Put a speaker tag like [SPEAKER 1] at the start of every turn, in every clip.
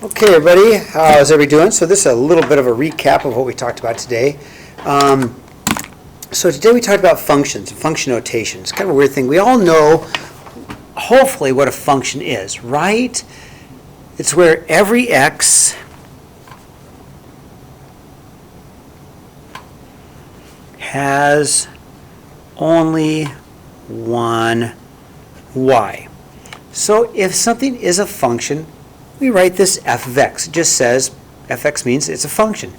[SPEAKER 1] Okay, everybody, how's everybody doing? So this is a little bit of a recap of what we talked about today. So today we talked about functions, function notation. It's kind of a weird thing. We all know, hopefully, what a function is, right? It's where every x has only one y. So if something is a function, we write this f of x. It just says fx means it's a function.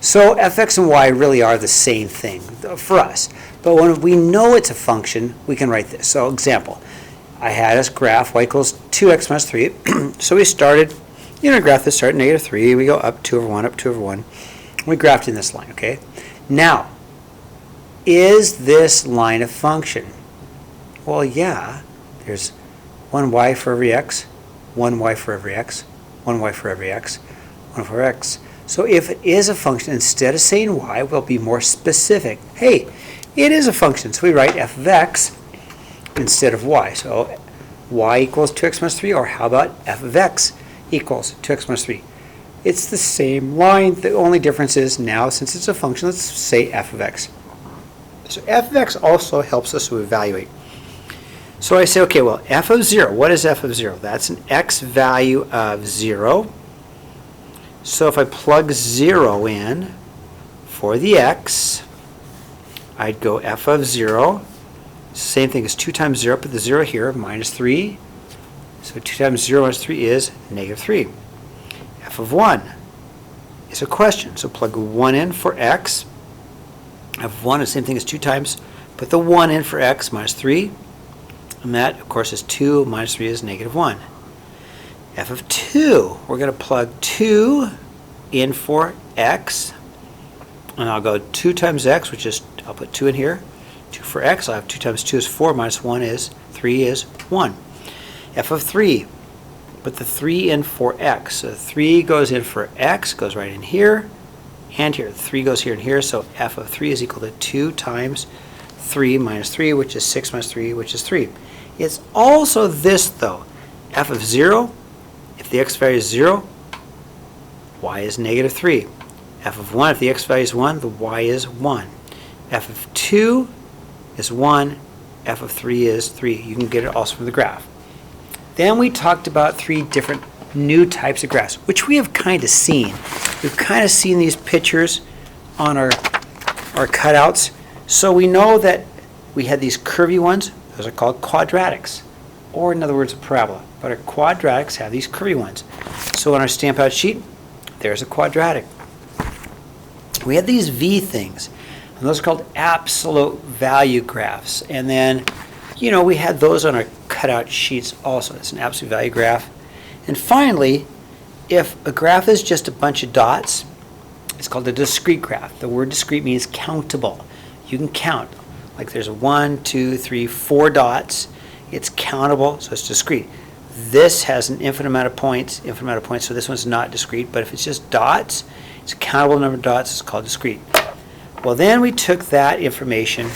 [SPEAKER 1] So fx and y really are the same thing for us. But when we know it's a function, we can write this. So example, I had this graph y equals 2x minus 3. So we started, a graph that started at -3. We go up 2 over 1, up 2 over 1. We graphed in this line, okay? Now, is this line a function? Well, yeah. There's 1y for every x, 1y for every x, 1y for every x, 1 for x. So if it is a function, instead of saying y, we'll be more specific. Hey, it is a function, so we write f of x instead of y. So y equals 2x minus 3, or how about f of x equals 2x minus 3? It's the same line. The only difference is now, since it's a function, let's say f of x. So f of x also helps us to evaluate. So I say, okay, well, f of 0, what is f of 0? That's an x value of 0. So if I plug 0 in for the x, I'd go f of 0. Same thing as 2 times 0, put the 0 here, minus 3. So 2 times 0 minus 3 is negative 3. F of 1 is a question. So plug 1 in for x. F of 1 is the same thing as 2 times, put the 1 in for x, minus 3. And that, of course, is 2 minus 3 is negative 1. F of 2, we're going to plug 2 in for x. And I'll go 2 times x, which is, I'll put 2 in here. 2 for x, I'll have 2 times 2 is 4, minus 1 is 3 is 1. F of 3, put the 3 in for x. So 3 goes in for x, goes right in here and here. 3 goes here and here, so f of 3 is equal to 2 times 3 minus 3, which is 6 minus 3, which is 3. It's also this, though. F of 0, if the x value is 0, y is negative 3. F of 1, if the x value is 1, the y is 1. F of 2 is 1. F of 3 is 3. You can get it also from the graph. Then we talked about 3 different new types of graphs, which we have kind of seen. We've kind of seen these pictures on our cutouts. So we know that we had these curvy ones. Those are called quadratics, or in other words, a parabola. But our quadratics have these curvy ones. So on our stamp out sheet, there's a quadratic. We had these V things, and those are called absolute value graphs. And then, we had those on our cutout sheets also. It's an absolute value graph. And finally, if a graph is just a bunch of dots, it's called a discrete graph. The word discrete means countable. You can count. Like there's 1, 2, 3, 4 dots. It's countable, so it's discrete. This has an infinite amount of points, so this one's not discrete. But if it's just dots, it's a countable number of dots, it's called discrete. Well, then we took that information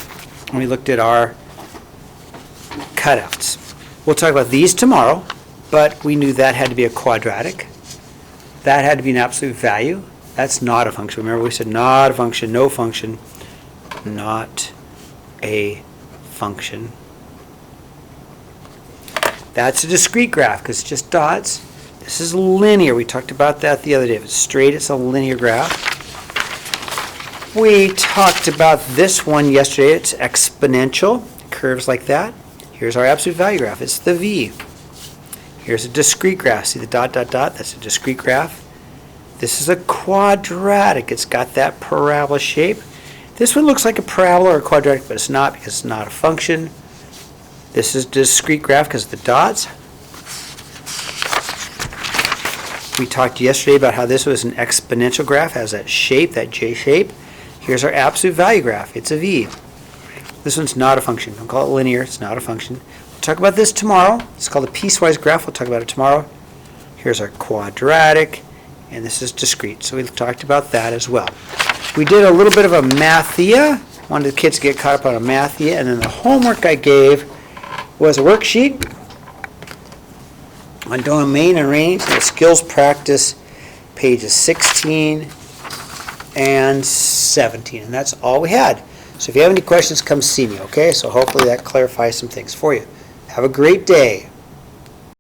[SPEAKER 1] and we looked at our cutouts. We'll talk about these tomorrow, but we knew that had to be a quadratic. That had to be an absolute value. That's not a function. Remember, we said not a function, no function, not a function. That's a discrete graph because it's just dots. This is linear. We talked about that the other day. If it's straight, it's a linear graph. We talked about this one yesterday. It's exponential, curves like that. Here's our absolute value graph. It's the V. Here's a discrete graph. See the dot, dot, dot? That's a discrete graph. This is a quadratic. It's got that parabola shape. This one looks like a parabola or a quadratic, but it's not because it's not a function. This is a discrete graph because of the dots. We talked yesterday about how this was an exponential graph, has that shape, that J shape. Here's our absolute value graph. It's a V. This one's not a function. Don't call it linear. It's not a function. We'll talk about this tomorrow. It's called a piecewise graph. We'll talk about it tomorrow. Here's our quadratic, and this is discrete. So we talked about that as well. We did a little bit of a mathia. Wanted the kids to get caught up on a mathia, and then the homework I gave was a worksheet on domain and range, the skills practice, pages 16 and 17, and that's all we had. So if you have any questions, come see me, okay? So hopefully that clarifies some things for you. Have a great day.